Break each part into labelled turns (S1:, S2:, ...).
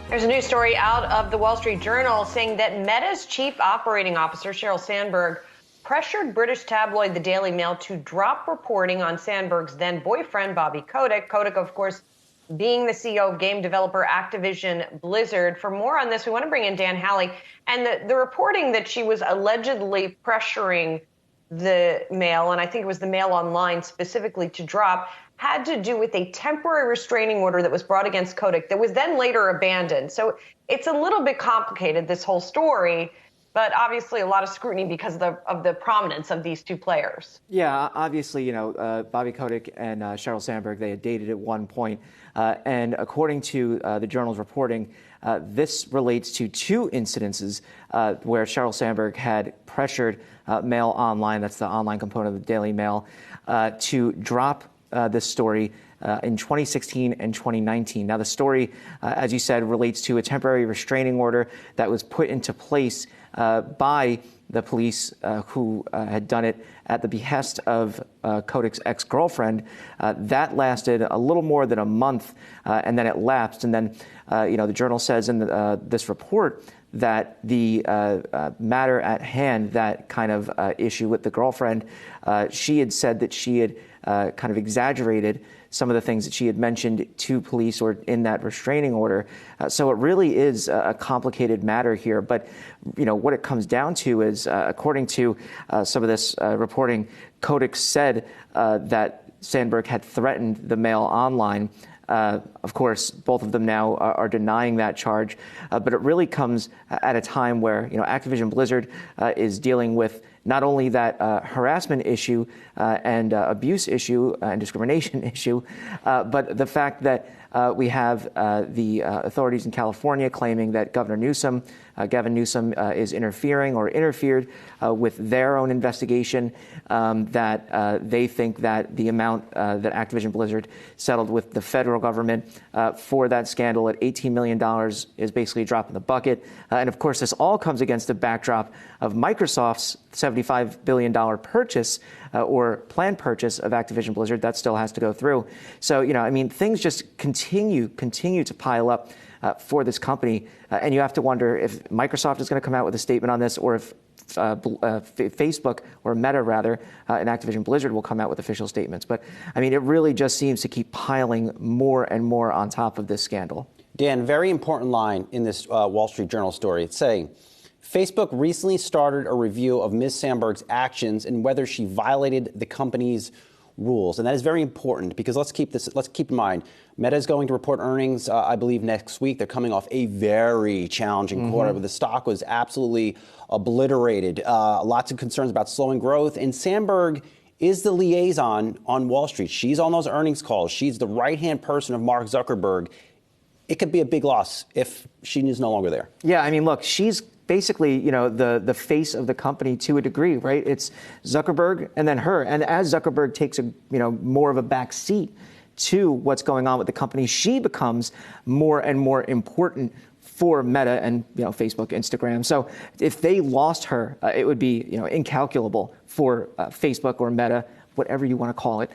S1: There's a new story out of the Wall Street Journal saying that Meta's chief operating officer, Sheryl Sandberg, pressured British tabloid The Daily Mail to drop reporting on Sandberg's then boyfriend, Bobby Kotick. Kotick, of course, being the CEO of game developer Activision Blizzard. For more on this, we want to bring in Dan Howley. And the reporting that she was allegedly pressuring the Mail, and I think it was the Mail Online specifically, to drop, had to do with a temporary restraining order that was brought against Kotick that was then later abandoned. So it's a little bit complicated, this whole story, but obviously a lot of scrutiny because of the prominence of these two players.
S2: Yeah, obviously, Bobby Kotick and Sheryl Sandberg, they had dated at one point. And according to the Journal's reporting, this relates to two incidences where Sheryl Sandberg had pressured Mail Online, that's the online component of the Daily Mail, to drop this story in 2016 and 2019. Now, the story, as you said, relates to a temporary restraining order that was put into place by the police who had done it at the behest of Kotick's ex-girlfriend. That lasted a little more than a month, and then it lapsed. And then, the Journal says in this report that the matter at hand, that kind of issue with the girlfriend, she had said that she had kind of exaggerated some of the things that she had mentioned to police or in that restraining order. So it really is a complicated matter here. But, what it comes down to is, according to some of this reporting, Kotick said that Sandberg had threatened the Mail Online. Of course, both of them now are denying that charge. But it really comes at a time where, Activision Blizzard is dealing with not only that harassment issue and abuse issue and discrimination issue, but the fact that we have the authorities in California claiming that Gavin Newsom is interfering or interfered with their own investigation, that they think that the amount that Activision Blizzard settled with the federal government for that scandal at $18 million is basically a drop in the bucket. And of course, this all comes against the backdrop of Microsoft's $75 billion purchase or planned purchase of Activision Blizzard. That still has to go through. So, things just continue to pile up for this company. And you have to wonder if Microsoft is going to come out with a statement on this, or if Facebook, or Meta rather, and Activision Blizzard will come out with official statements. But, it really just seems to keep piling more and more on top of this scandal.
S3: Dan, very important line in this Wall Street Journal story. It's saying, Facebook recently started a review of Ms. Sandberg's actions and whether she violated the company's rules. And that is very important because let's keep in mind, Meta is going to report earnings, I believe, next week. They're coming off a very challenging quarter, but the stock was absolutely obliterated. Lots of concerns about slowing growth. And Sandberg is the liaison on Wall Street. She's on those earnings calls. She's the right-hand person of Mark Zuckerberg. It could be a big loss if she is no longer there. Yeah,
S2: look, she's basically, the face of the company to a degree, right? It's Zuckerberg and then her. And as Zuckerberg takes more of a back seat to what's going on with the company, she becomes more and more important for Meta and, Facebook, Instagram. So if they lost her, it would be, incalculable for Facebook or Meta, whatever you want to call it,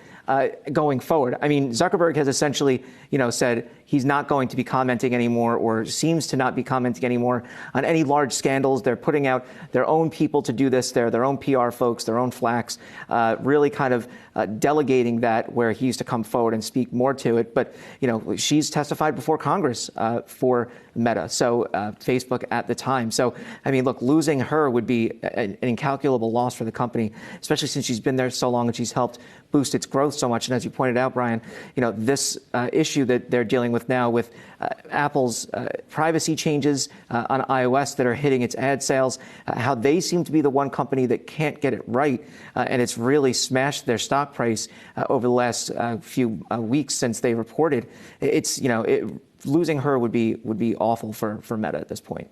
S2: going forward. Zuckerberg has essentially, said he's not going to be commenting anymore, or seems to not be commenting anymore on any large scandals. They're putting out their own people to do this. They're their own PR folks, their own flacks, really kind of delegating that where he used to come forward and speak more to it. But, she's testified before Congress for Meta, so Facebook at the time. So, look, losing her would be an incalculable loss for the company, especially since she's been there so long and she's helped boost its growth so much. And as you pointed out, Brian, this issue that they're dealing with now with Apple's privacy changes on iOS that are hitting its ad sales, how they seem to be the one company that can't get it right. And it's really smashed their stock price over the last few weeks since they reported. It's, losing her would be awful for Meta at this point.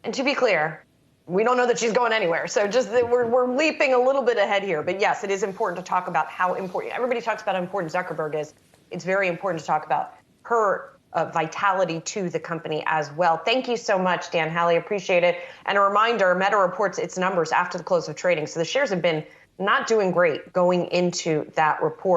S1: And to be clear, we don't know that she's going anywhere. So just we're leaping a little bit ahead here. But yes, it is important to talk about how important, everybody talks about how important Zuckerberg is. It's very important to talk about her vitality to the company as well. Thank you so much, Dan Howley. Appreciate it. And a reminder, Meta reports its numbers after the close of trading. So the shares have been not doing great going into that report.